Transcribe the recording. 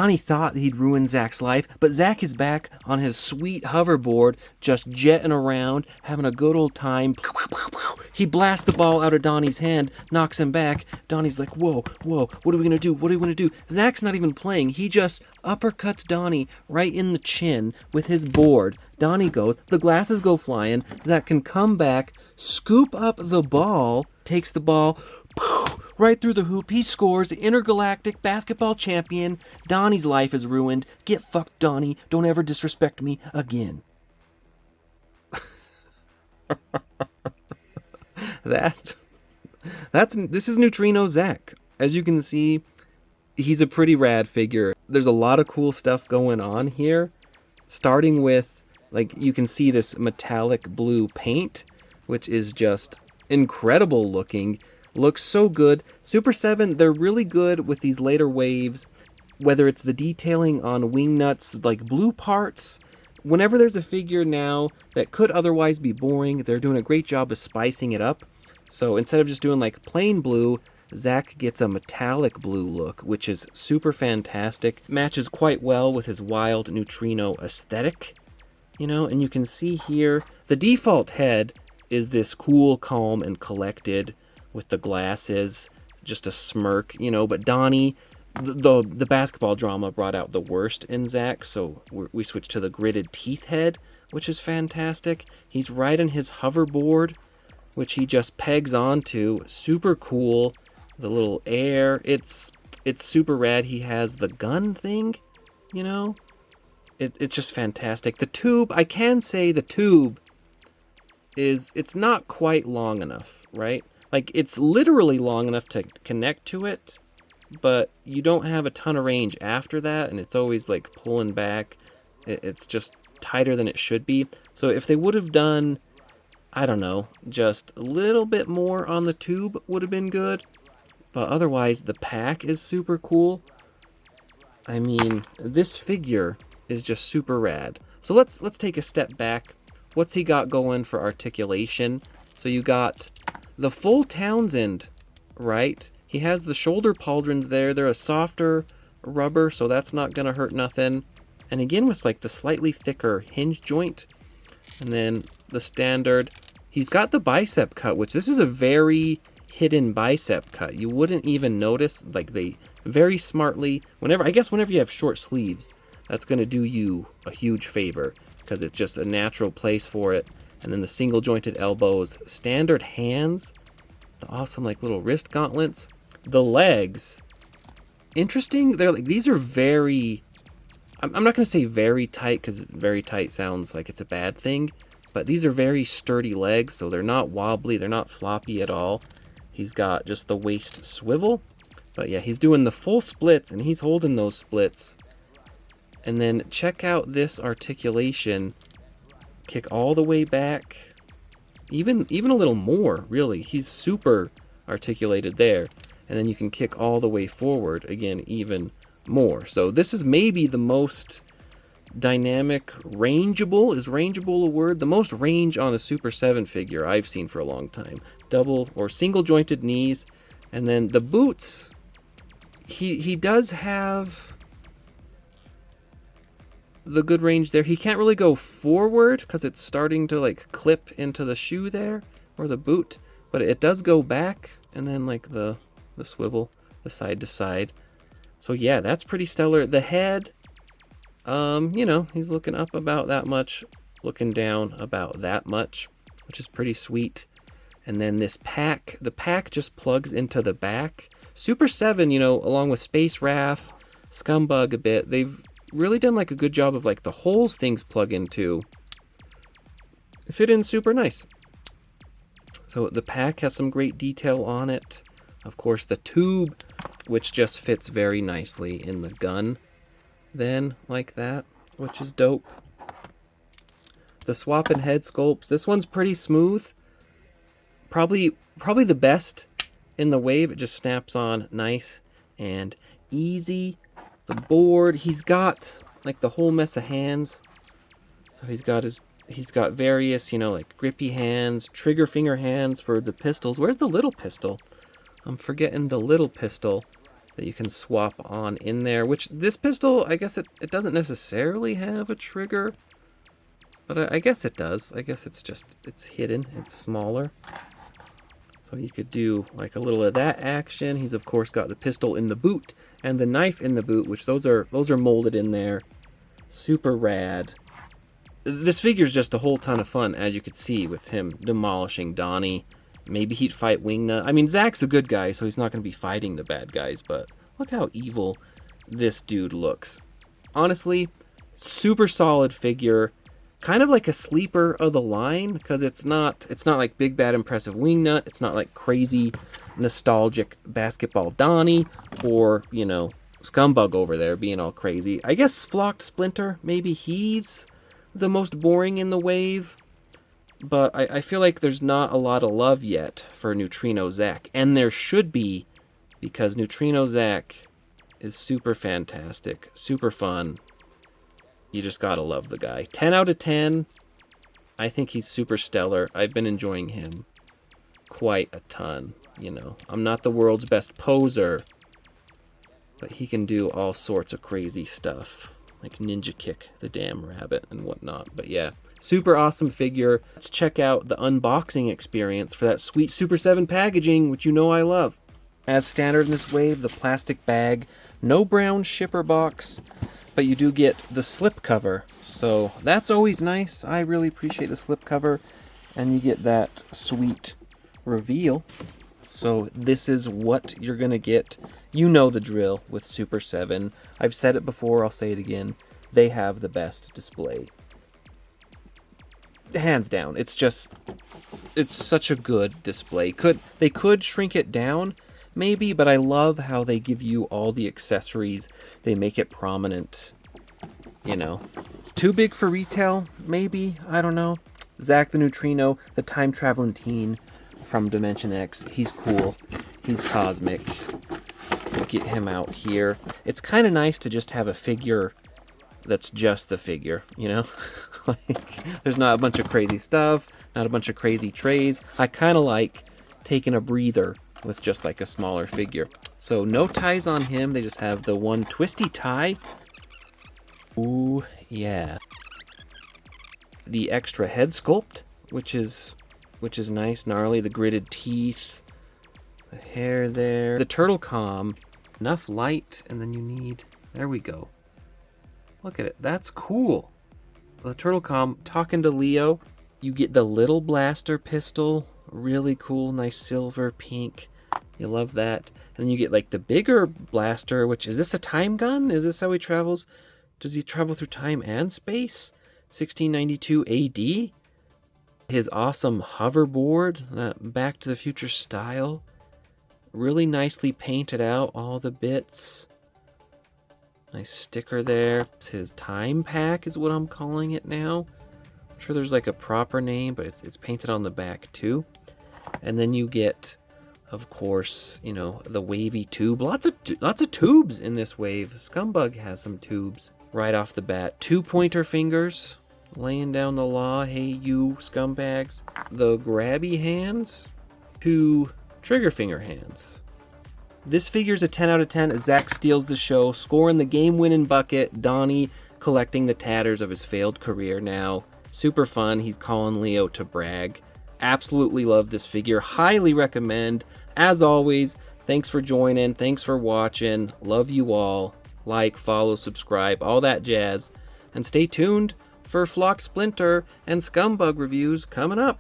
Donnie thought he'd ruined Zak's life, but Zak is back on his sweet hoverboard, just jetting around, having a good old time. He blasts the ball out of Donnie's hand, knocks him back. Donnie's like, whoa, whoa, what are we gonna do? What are we gonna do? Zak's not even playing. He just uppercuts Donnie right in the chin with his board. Donnie goes, the glasses go flying. Zak can come back, scoop up the ball, takes the ball, right through the hoop. He scores. The intergalactic basketball champion. Donnie's life is ruined. Get fucked, Donnie. Don't ever disrespect me again. This is Neutrino Zak. As you can see, he's a pretty rad figure. There's a lot of cool stuff going on here. Starting with, like, you can see this metallic blue paint, which is just incredible looking. Looks so good. Super7, they're really good with these later waves, whether it's the detailing on wing nuts, like blue parts. Whenever there's a figure now that could otherwise be boring, they're doing a great job of spicing it up. So instead of just doing like plain blue, Zak gets a metallic blue look, which is super fantastic. Matches quite well with his wild neutrino aesthetic, you know, and you can see here, the default head is this cool, calm, and collected with the glasses, just a smirk, you know, but Donnie, the basketball drama brought out the worst in Zak, so we switched to the gritted teeth head, which is fantastic. He's riding his hoverboard, which he just pegs onto. Super cool. The little air, it's super rad. He has the gun thing, you know, it's just fantastic. The tube, I can say the tube it's not quite long enough, right? Like, it's literally long enough to connect to it, but you don't have a ton of range after that, and it's always, like, pulling back. It's just tighter than it should be. So if they would have done, I don't know, just a little bit more on the tube would have been good. But otherwise, the pack is super cool. I mean, this figure is just super rad. So let's take a step back. What's he got going for articulation? So you got the full Townsend, right? He has the shoulder pauldrons there. They're a softer rubber, so that's not going to hurt nothing. And again, with like the slightly thicker hinge joint. And then the standard. He's got the bicep cut, which this is a very hidden bicep cut. You wouldn't even notice. Like, they very smartly, whenever you have short sleeves, that's going to do you a huge favor because it's just a natural place for it. And then the single jointed elbows, standard hands, the awesome like little wrist gauntlets, the legs, interesting. They're like, these are very, I'm not going to say very tight because very tight sounds like it's a bad thing, but these are very sturdy legs. So they're not wobbly. They're not floppy at all. He's got just the waist swivel, but yeah, he's doing the full splits and he's holding those splits. And then check out this articulation. Kick all the way back, even a little more, really. He's super articulated there. And then you can kick all the way forward, again, even more. So this is maybe the most dynamic, rangeable, is rangeable a word? The most range on a Super7 figure I've seen for a long time. Double or single jointed knees. And then the boots, he does have the good range there. He can't really go forward because it's starting to like clip into the shoe there, or the boot, but it does go back, and then like the swivel, the side to side. So yeah, that's pretty stellar. The head, you know, he's looking up about that much, looking down about that much, which is pretty sweet. And then this pack, the pack just plugs into the back. Super7, you know, along with Space Raff, Scumbug a bit, they've really done like a good job of like the holes things plug into fit in super nice. So the pack has some great detail on it. Of course, the tube, which just fits very nicely in the gun then, like that, which is dope. The swap and head sculpts, this one's pretty smooth. Probably the best in the wave. It just snaps on nice and easy. The board, he's got like the whole mess of hands. So he's got various, you know, like grippy hands, trigger finger hands for the pistols. Where's the little pistol? I'm forgetting the little pistol. that you can swap on in there, which this pistol, I guess it doesn't necessarily have a trigger, but I guess it does. I guess it's hidden, it's smaller. So you could do like a little of that action. He's of course got the pistol in the boot and the knife in the boot, which those are molded in there. Super rad. This figure's just a whole ton of fun, as you could see, with him demolishing Donnie. Maybe he'd fight Wingnut. I mean, Zak's a good guy, so he's not going to be fighting the bad guys, but look how evil this dude looks. Honestly, super solid figure. Kind of like a sleeper of the line, because it's not like big bad impressive Wingnut. It's not like crazy nostalgic basketball Donnie, or, you know, Scumbug over there being all crazy. I guess Flocked Splinter, maybe he's the most boring in the wave, but I feel like there's not a lot of love yet for Neutrino Zak, and there should be, because Neutrino Zak is super fantastic, super fun. You just gotta love the guy. 10 out of 10. I think he's super stellar. I've been enjoying him quite a ton, you know. I'm not the world's best poser, but he can do all sorts of crazy stuff, like ninja kick the damn rabbit and whatnot. But yeah, super awesome figure. Let's check out the unboxing experience for that sweet Super7 packaging, which you know I love. As standard in this wave, the plastic bag, no brown shipper box, but you do get the slip cover, so that's always nice. I really appreciate the slip cover, and you get that sweet reveal. So this is what you're gonna get. You know the drill with Super7. I've said it before, I'll say it again. They have the best display. Hands down. It's such a good display. They could shrink it down, maybe, but I love how they give you all the accessories. They make it prominent, you know. Too big for retail, maybe, I don't know. Zak the Neutrino, the time-traveling teen from Dimension X. He's cool. He's cosmic. We'll get him out here. It's kind of nice to just have a figure that's just the figure, you know? Like, there's not a bunch of crazy stuff, not a bunch of crazy trays. I kind of like taking a breather with just like a smaller figure. So no ties on him, they just have the one twisty tie. Ooh, yeah. The extra head sculpt, which is nice, gnarly. The gridded teeth, the hair there. The turtle comm, enough light, and then you need, there we go. Look at it, that's cool. The turtle comm talking to Leo. You get the little blaster pistol, really cool, nice silver, pink. You love that. And then you get like the bigger blaster, which, is this a time gun? Is this how he travels? Does he travel through time and space? 1692 AD? His awesome hoverboard, that Back to the Future style. Really nicely painted out, all the bits. Nice sticker there. His time pack is what I'm calling it now. I'm sure there's like a proper name, but it's painted on the back too. And then you get, of course, you know, the wavy tube. Lots of tubes in this wave. Scumbug has some tubes right off the bat. 2 pointer fingers, laying down the law. Hey, you scumbags. The grabby hands. 2 trigger finger hands. This figure's a 10 out of 10. Zak steals the show, scoring the game-winning bucket. Donnie collecting the tatters of his failed career now. Super fun. He's calling Leo to brag. Absolutely love this figure. Highly recommend. As always, thanks for joining. Thanks for watching. Love you all. Like, follow, subscribe, all that jazz. And stay tuned for Flocked Splinter and Scumbug reviews coming up.